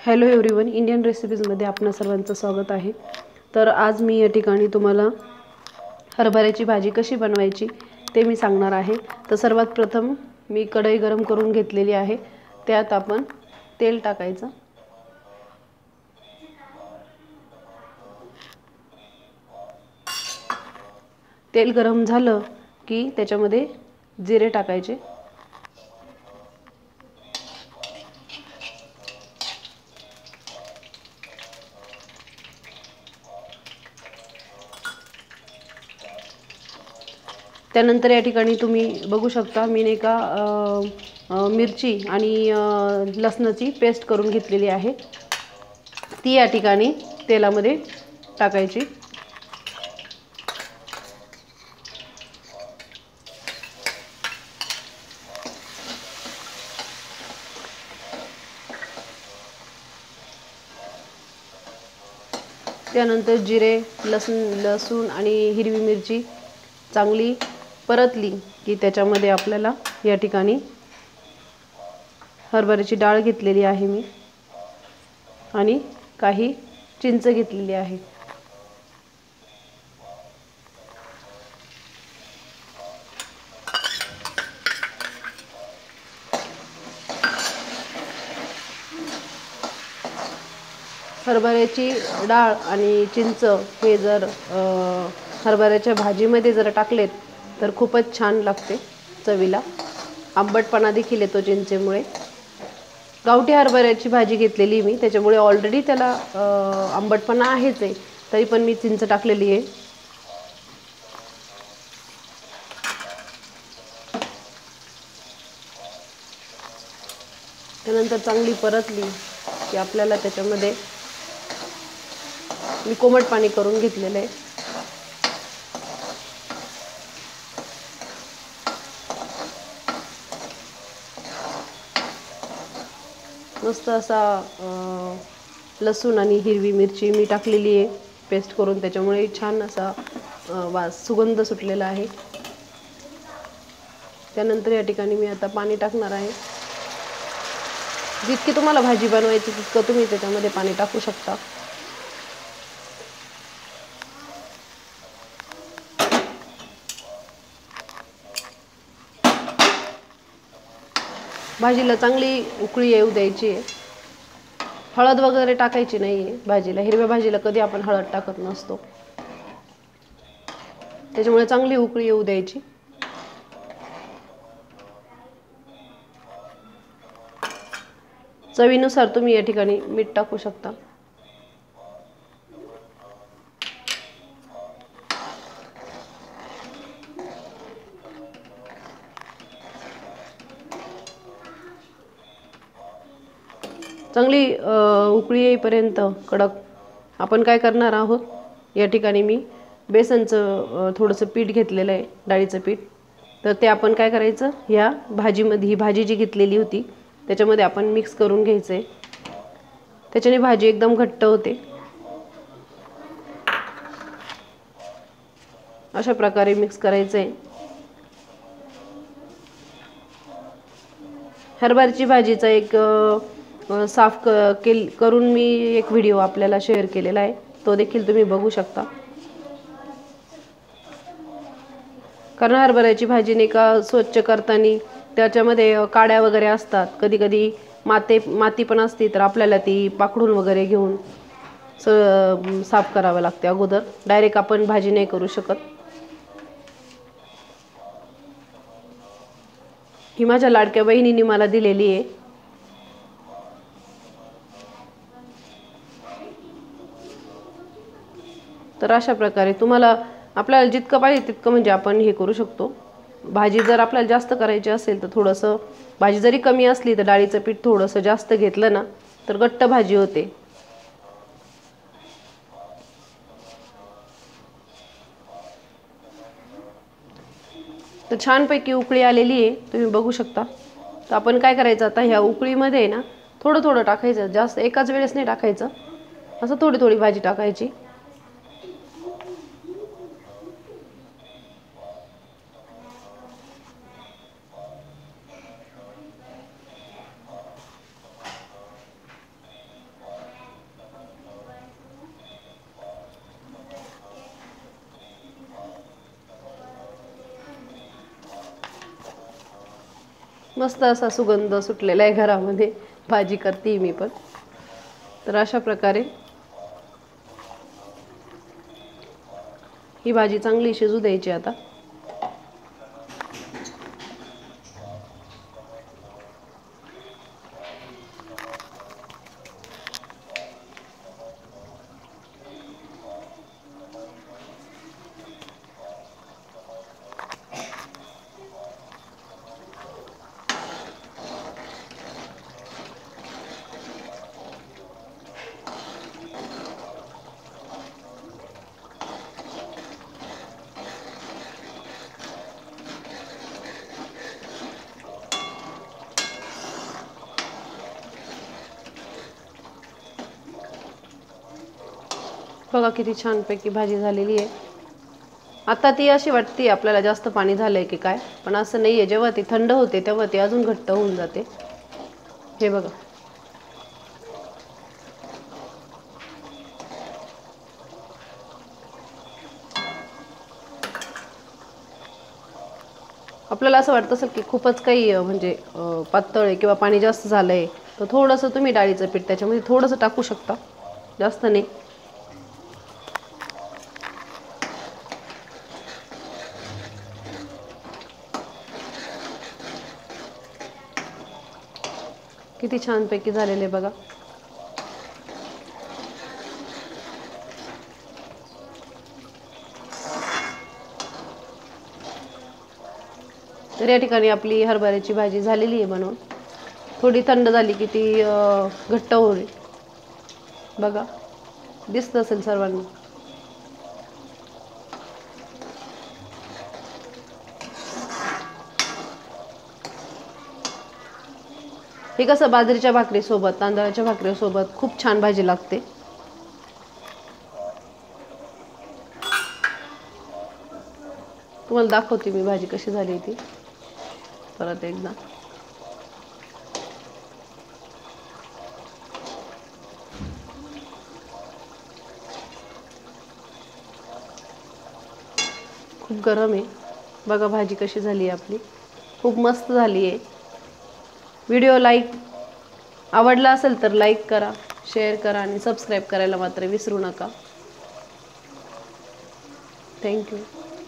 Hello everyone, Indian रेसिपीजमध्ये आपणा सर्वांचं स्वागत आहे। तर आज मी या ठिकाणी तुम्हाला हरभऱ्याची भाजी कशी बनवायची ते मी सांगणार आहे। तर सर्वात प्रथम मी कढई गरम करून घेतलेली आहे, त्यात आपण तेल टाकायचं। तेल गरम झालं की त्याच्यामध्ये जिरे टाकायचे। त्यानंतर या ठिकाणी तुम्ही बघू शकता मी नाही का मिरची आणि लसणाची पेस्ट करून घेतलेली आहे, ती या ठिकाणी तेलामध्ये टाकायची। त्यानंतर जिरे, लसूण आणि हिरवी मिरची चांगली परतली की त्याच्यामध्ये आपल्याला या ठिकाणी हरभऱ्याची डाळ घेतलेली आहे मी आणि काही चिंच घेतलेली आहे। हरभऱ्याची डाळ आणि चिंच हे जर हरभऱ्याच्या भाजीमध्ये जर टाकलेत तर खूपच छान लागते चवीला। आंबटपणा देखील येतो चिंचेमुळे। गावठी हरभऱ्याची भाजी घेतलेली मी, त्याच्यामुळे ऑलरेडी त्याला आंबटपणा आहेच आहे, तरी पण मी चिंच टाकलेली आहे। त्यानंतर चांगली परतली की आपल्याला त्याच्यामध्ये मी कोमट पाणी करून घेतलेलं आहे। मस्त असा लसूण आणि हिरवी मिरची मी टाकलेली आहे पेस्ट करून, त्याच्यामुळे छान असा वास सुगंध सुटलेला आहे। त्यानंतर या ठिकाणी मी आता पाणी टाकणार आहे। जितकी तुम्हाला भाजी बनवायची तितकं तुम्ही त्याच्यामध्ये पाणी टाकू शकता। भाजीला चांगली उकळी येऊ द्यायची आहे। हळद वगैरे टाकायची नाही आहे भाजीला, हिरव्या भाजीला कधी आपण हळद टाकत नसतो, त्याच्यामुळे चांगली उकळी येऊ द्यायची। चवीनुसार तुम्ही या ठिकाणी मीठ टाकू शकता। चांगली उकळी येईपर्यंत कडक आपण काय करणार आहोत, या ठिकाणी मी बेसनचं थोडंसं पीठ घेतलेलं आहे, डाळीचं पीठ। तर ते आपण काय करायचं, ह्या भाजीमध्ये ही भाजी जी घेतलेली होती त्याच्यामध्ये आपण मिक्स करून घ्यायचं आहे, त्याच्याने भाजी एकदम घट्ट होते। अशा प्रकारे मिक्स करायचं आहे। हरभऱ्याची भाजीचा एक साफ करून मी एक व्हिडिओ आपल्याला शेअर केलेला आहे, तो देखील तुम्ही बघू शकता। कारण हरभऱ्याची भाजी नाही का स्वच्छ करताना त्याच्यामध्ये काड्या वगैरे असतात, कधी कधी माती पण असते, तर आपल्याला ती पाखडून वगैरे घेऊन साफ करावं लागते अगोदर, डायरेक्ट आपण भाजी नाही करू शकत। ही माझ्या लाडक्या बहिणीने मला दिलेली आहे। तर अशा प्रकारे तुम्हाला आपल्याला जितकं पाहिजे तितकं म्हणजे आपण हे करू शकतो। भाजी जर आपल्याला जास्त करायची असेल तर थोडंसं, भाजी जरी कमी असली तर डाळीचं पीठ थोडंसं जास्त घेतलं ना तर घट्ट भाजी होते। तर छानपैकी उकळी आलेली आहे, तुम्ही बघू शकता। तर आपण काय करायचं आता, ह्या उकळीमध्ये ना थोडं थोडं टाकायचं, जास्त एकाच वेळेस नाही टाकायचं, असं थोडी थोडी भाजी टाकायची। मस्त असा सुगंध सुटलेला आहे घरामध्ये. भाजी करते मी पण. तर अशा प्रकारे ही भाजी चांगली शिजू द्यायची आता. बघा किती छानपैकी भाजी झालेली आहे. आता ती अशी वाटते आपल्याला जास्त पाणी झालंय की काय, पण असं नाही आहे. जेव्हा ती थंड होते तेव्हा ती अजून घट्ट होऊन जाते. हे बघा. आपल्याला असं वाटतं असेल की खूपच काही म्हणजे पातळ आहे किंवा पाणी जास्त झालंय, तर थोडंसं तुम्ही डाळीचं पीठ त्याच्यामध्ये थोडंसं टाकू शकता, जास्त नाही. किती छानपैकी झालेले बघा. तर या ठिकाणी आपली हरभऱ्याची भाजी झालेली आहे बनवून. थोडी थंड झाली की ती घट्ट होईल. बघा, दिसत असेल सर्वांना. हे कसं बाजरीच्या भाकरीसोबत, तांदळाच्या भाकरीसोबत खूप छान भाजी लागते. तुम्हाला दाखवते मी भाजी कशी झाली ती परत एकदा. खूप गरम आहे. बघा भाजी कशी झाली आहे आपली. खूप मस्त झाली आहे. व्हिडिओ आवडला असेल तर लाईक करा, शेअर करा आणि सबस्क्राईब करायला मात्र विसरू नका. थँक्यू.